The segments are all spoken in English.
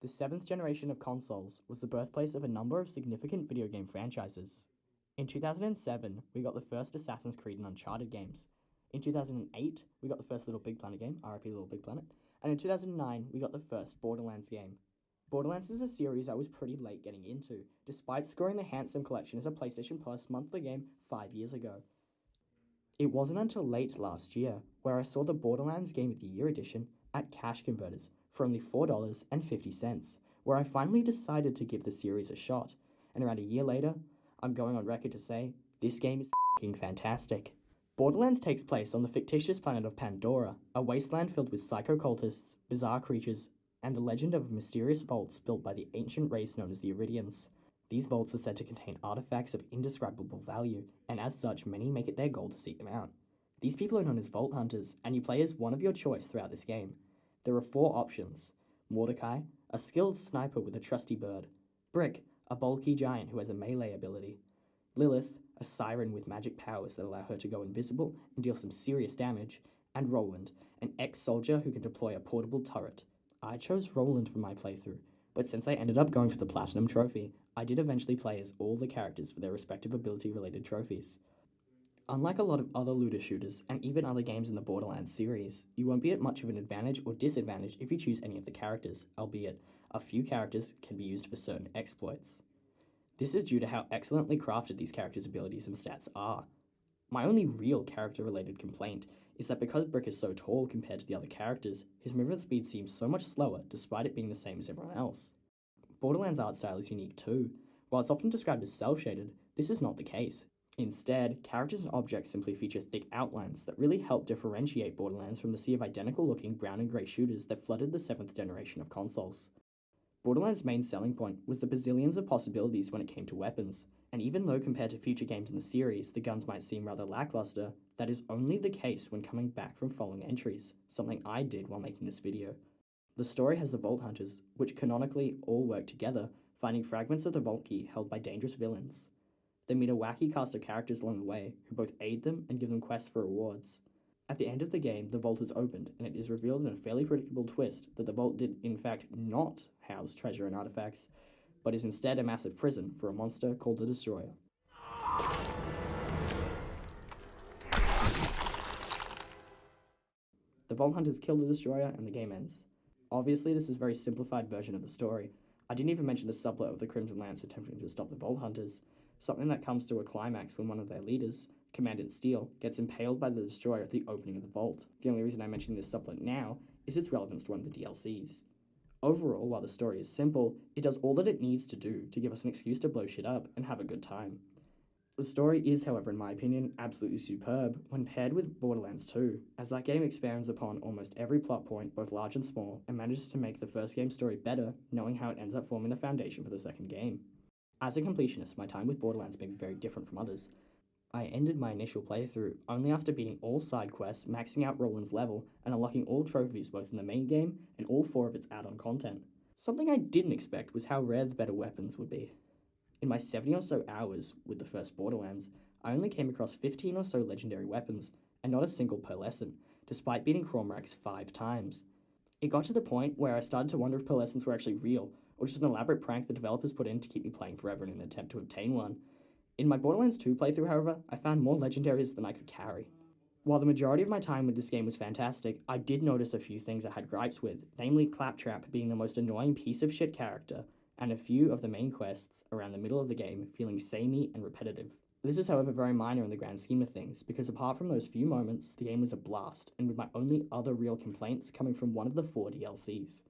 The seventh generation of consoles was the birthplace of a number of significant video game franchises. In 2007, we got the first Assassin's Creed and Uncharted games. In 2008, we got the first Little Big Planet game, RIP Little Big Planet, and in 2009, we got the first Borderlands game. Borderlands is a series I was pretty late getting into, despite scoring the handsome collection as a PlayStation Plus monthly game 5 years ago. It wasn't until late last year where I saw the Borderlands Game of the Year edition at Cash Converters for only $4.50, where I finally decided to give the series a shot, and around a year later, I'm going on record to say, this game is f***ing fantastic. Borderlands takes place on the fictitious planet of Pandora, a wasteland filled with psycho-cultists, bizarre creatures, and the legend of mysterious vaults built by the ancient race known as the Iridians. These vaults are said to contain artifacts of indescribable value, and as such, many make it their goal to seek them out. These people are known as Vault Hunters, and you play as one of your choice throughout this game. There are 4 options: Mordecai, a skilled sniper with a trusty bird; Brick, a bulky giant who has a melee ability; Lilith, a siren with magic powers that allow her to go invisible and deal some serious damage; and Roland, an ex-soldier who can deploy a portable turret. I chose Roland for my playthrough, but since I ended up going for the Platinum Trophy, I did eventually play as all the characters for their respective ability-related trophies. Unlike a lot of other looter shooters, and even other games in the Borderlands series, you won't be at much of an advantage or disadvantage if you choose any of the characters, albeit a few characters can be used for certain exploits. This is due to how excellently crafted these characters' abilities and stats are. My only real character-related complaint is that because Brick is so tall compared to the other characters, his movement speed seems so much slower despite it being the same as everyone else. Borderlands' art style is unique too. While it's often described as cel-shaded, this is not the case. Instead, characters and objects simply feature thick outlines that really help differentiate Borderlands from the sea of identical-looking brown and grey shooters that flooded the 7th generation of consoles. Borderlands' main selling point was the bazillions of possibilities when it came to weapons, and even though compared to future games in the series, the guns might seem rather lackluster, that is only the case when coming back from following entries, something I did while making this video. The story has the Vault Hunters, which canonically all work together, finding fragments of the Vault Key held by dangerous villains. They meet a wacky cast of characters along the way, who both aid them and give them quests for rewards. At the end of the game, the vault is opened, and it is revealed in a fairly predictable twist that the vault did in fact not house treasure and artifacts, but is instead a massive prison for a monster called the Destroyer. The Vault Hunters kill the Destroyer, and the game ends. Obviously, this is a very simplified version of the story. I didn't even mention the subplot of the Crimson Lance attempting to stop the Vault Hunters, something that comes to a climax when one of their leaders, Commandant Steele, gets impaled by the Destroyer at the opening of the vault. The only reason I'm mentioning this subplot now is its relevance to one of the DLCs. Overall, while the story is simple, it does all that it needs to do to give us an excuse to blow shit up and have a good time. The story is, however, in my opinion, absolutely superb when paired with Borderlands 2, as that game expands upon almost every plot point, both large and small, and manages to make the first game's story better, knowing how it ends up forming the foundation for the second game. As a completionist, my time with Borderlands may be very different from others. I ended my initial playthrough only after beating all side quests, maxing out Roland's level, and unlocking all trophies both in the main game and all 4 of its add-on content. Something I didn't expect was how rare the better weapons would be. In my 70 or so hours with the first Borderlands, I only came across 15 or so legendary weapons, and not a single pearlescent, despite beating Cromrax 5 times. It got to the point where I started to wonder if pearlescents were actually real, or just an elaborate prank the developers put in to keep me playing forever in an attempt to obtain one. In my Borderlands 2 playthrough, however, I found more legendaries than I could carry. While the majority of my time with this game was fantastic, I did notice a few things I had gripes with, namely Claptrap being the most annoying piece of shit character, and a few of the main quests around the middle of the game feeling samey and repetitive. This is, however, very minor in the grand scheme of things, because apart from those few moments, the game was a blast, and with my only other real complaints coming from one of the 4 DLCs.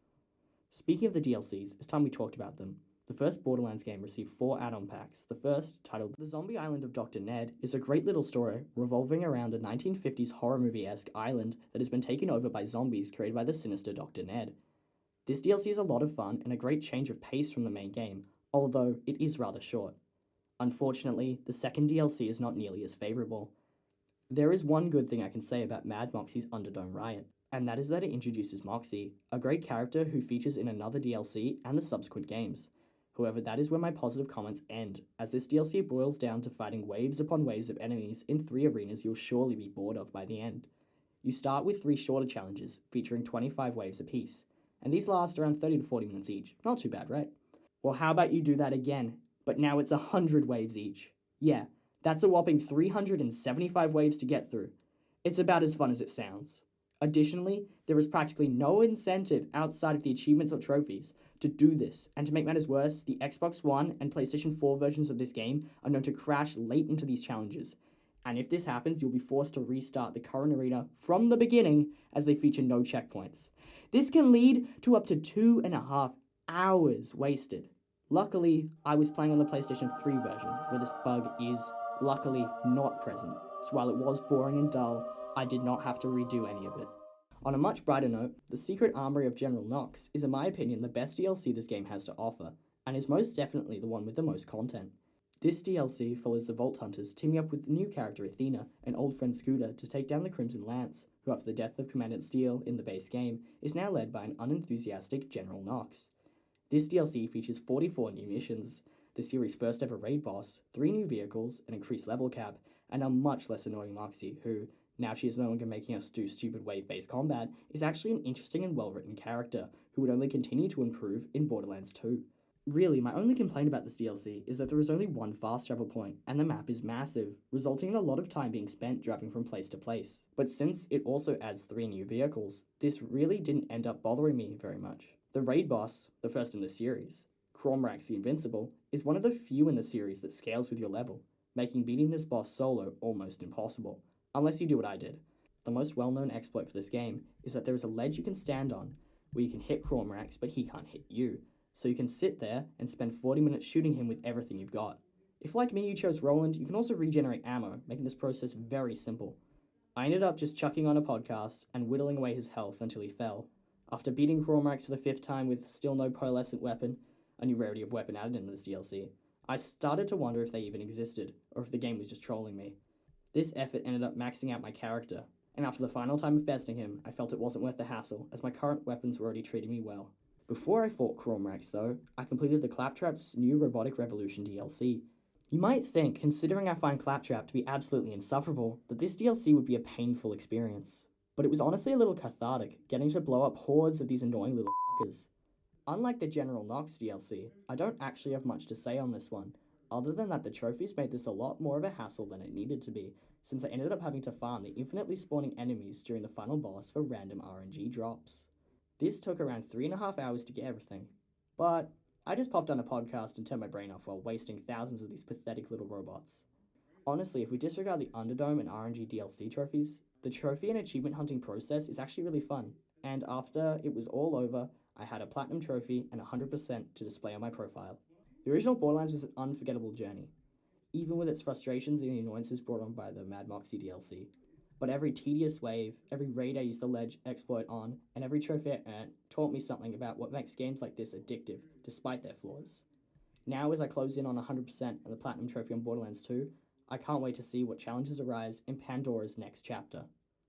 Speaking of the DLCs, it's time we talked about them. The first Borderlands game received 4 add-on packs. The first, titled The Zombie Island of Dr. Ned, is a great little story revolving around a 1950s horror movie-esque island that has been taken over by zombies created by the sinister Dr. Ned. This DLC is a lot of fun and a great change of pace from the main game, although it is rather short. Unfortunately, the second DLC is not nearly as favourable. There is one good thing I can say about Mad Moxxi's Underdome Riot, and that is that it introduces Moxxi, a great character who features in another DLC and the subsequent games. However, that is where my positive comments end, as this DLC boils down to fighting waves upon waves of enemies in 3 arenas you'll surely be bored of by the end. You start with 3 shorter challenges, featuring 25 waves apiece, and these last around 30 to 40 minutes each. Not too bad, right? Well, how about you do that again, but now it's 100 waves each. Yeah, that's a whopping 375 waves to get through. It's about as fun as it sounds. Additionally, there is practically no incentive outside of the achievements or trophies to do this, and to make matters worse, the Xbox One and PlayStation 4 versions of this game are known to crash late into these challenges. And if this happens, you'll be forced to restart the current arena from the beginning as they feature no checkpoints. This can lead to up to 2.5 hours wasted. Luckily, I was playing on the PlayStation 3 version, where this bug is luckily not present, so while it was boring and dull, I did not have to redo any of it. On a much brighter note, the Secret Armory of General Knox is in my opinion the best DLC this game has to offer, and is most definitely the one with the most content. This DLC follows the Vault Hunters teaming up with the new character Athena and old friend Scooter to take down the Crimson Lance, who after the death of Commandant Steele in the base game, is now led by an unenthusiastic General Knox. This DLC features 44 new missions, the series' first ever raid boss, 3 new vehicles, an increased level cap, and a much less annoying Moxie, who, now she is no longer making us do stupid wave-based combat, is actually an interesting and well-written character, who would only continue to improve in Borderlands 2. Really, my only complaint about this DLC is that there is only one fast travel point, and the map is massive, resulting in a lot of time being spent driving from place to place. But since it also adds 3 new vehicles, this really didn't end up bothering me very much. The raid boss, the first in the series, Cromrax the Invincible, is one of the few in the series that scales with your level, making beating this boss solo almost impossible, unless you do what I did. The most well-known exploit for this game is that there is a ledge you can stand on, where you can hit Cromrax but he can't hit you, so you can sit there and spend 40 minutes shooting him with everything you've got. If like me you chose Roland, you can also regenerate ammo, making this process very simple. I ended up just chucking on a podcast and whittling away his health until he fell. After beating Cromrax for the 5th time with still no pearlescent weapon, a new rarity of weapon added into this DLC, I started to wonder if they even existed, or if the game was just trolling me. This effort ended up maxing out my character, and after the final time of besting him, I felt it wasn't worth the hassle, as my current weapons were already treating me well. Before I fought Cromrax though, I completed the Claptrap's new Robotic Revolution DLC. You might think, considering I find Claptrap to be absolutely insufferable, that this DLC would be a painful experience. But it was honestly a little cathartic, getting to blow up hordes of these annoying little fuckers. Unlike the General Knox DLC, I don't actually have much to say on this one, other than that the trophies made this a lot more of a hassle than it needed to be, since I ended up having to farm the infinitely spawning enemies during the final boss for random RNG drops. This took around 3.5 hours to get everything, but I just popped on a podcast and turned my brain off while wasting thousands of these pathetic little robots. Honestly, if we disregard the Underdome and RNG DLC trophies, the trophy and achievement hunting process is actually really fun, and after it was all over, I had a platinum trophy and 100% to display on my profile. The original Borderlands was an unforgettable journey, even with its frustrations and the annoyances brought on by the Mad Moxie DLC. But every tedious wave, every raid I used the ledge exploit on, and every trophy I earned taught me something about what makes games like this addictive, despite their flaws. Now as I close in on 100% and the platinum trophy on Borderlands 2, I can't wait to see what challenges arise in Pandora's next chapter.